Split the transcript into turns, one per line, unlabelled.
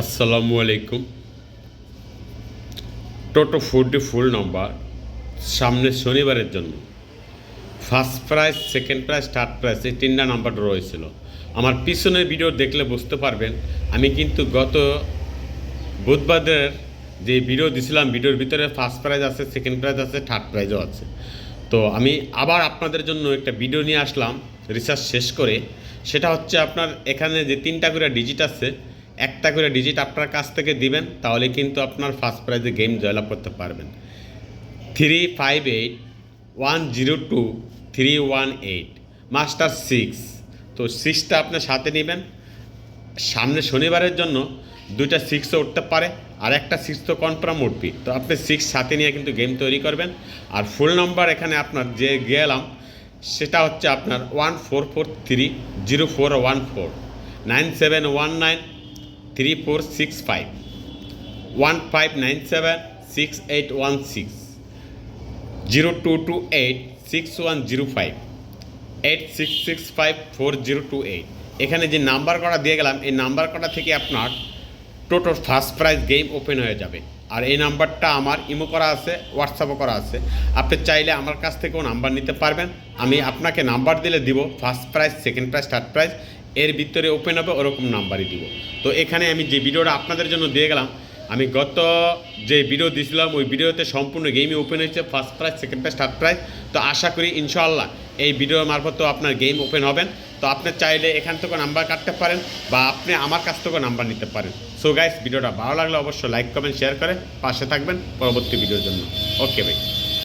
আসসালামু আলাইকুম। টোটো 40 ফুল নাম্বার সামনের শনিবারের জন্য first prize, second prize, third prize এই তিনটা নাম্বার রয়েছিল। আমার পিছনের ভিডিও দেখলে বুঝতে পারবেন আমি কিন্তু গত বুধবারের যে ভিডিও দিছিলাম ভিডিওর ভিতরে ফার্স্ট প্রাইজ আছে, সেকেন্ড প্রাইজ আছে, থার্ড প্রাইজও আছে। তো আমি আবার আপনাদের জন্য একটা ভিডিও নিয়ে আসলাম রিসার্চ শেষ করে। সেটা হচ্ছে আপনার এখানে যে তিনটা করে ডিজিট আছে, একটা করে ডিজিট আপনার কাছ থেকে দিবেন, তাহলে কিন্তু আপনার ফার্স্ট প্রাইজে গেম জয়লাভ করতে পারবেন। 358102 318 মাস্টার 6। তো 6টা আপনার সাথে নেবেন। সামনে শনিবারের জন্য 2টা 6ও উঠতে পারে, আর একটা 6 তো কনফার্ম উঠবি। তো আপনি 6 সাথে নিয়ে কিন্তু গেম তৈরি করবেন। আর ফুল নাম্বার এখানে আপনার যে গেলাম সেটা হচ্ছে আপনার 14430414 97193465 15976816 02286105 86654028। এখানে যে নাম্বার কটা দিয়ে গেলাম এই নাম্বার কটা থেকে আপনার total first prize game open হয়ে যাবে। আর এই নাম্বারটা আমার ইমো করা আছে, হোয়াটসঅ্যাপও করা আছে। আপনি চাইলে আমার কাছ থেকেও নাম্বার নিতে পারবেন। আমি আপনাকে নাম্বার দিলে দিব first prize, second prize, third prize এর ভিতরে ওপেন হবে ওরকম নাম্বারই দিব। তো এখানে আমি যে ভিডিওটা আপনাদের জন্য দিয়ে গেলাম, আমি গত যে ভিডিও দিয়েছিলাম ওই ভিডিওতে সম্পূর্ণ গেমই ওপেন হয়েছে, first prize, second prize, third prize. তো আশা করি ইনশাআল্লাহ এই ভিডিওর মারফতও আপনার গেম ওপেন হবেন। তো আপনি চাইলে এখান থেকে নাম্বার কাটতে পারেন বা আপনি আমার কাছ থেকেও নাম্বার নিতে পারেন। সো গাইস, ভিডিওটা ভালো লাগলে অবশ্যই লাইক, কমেন্ট, শেয়ার করে পাশে থাকবেন পরবর্তী ভিডিওর জন্য। ওকে ভাই।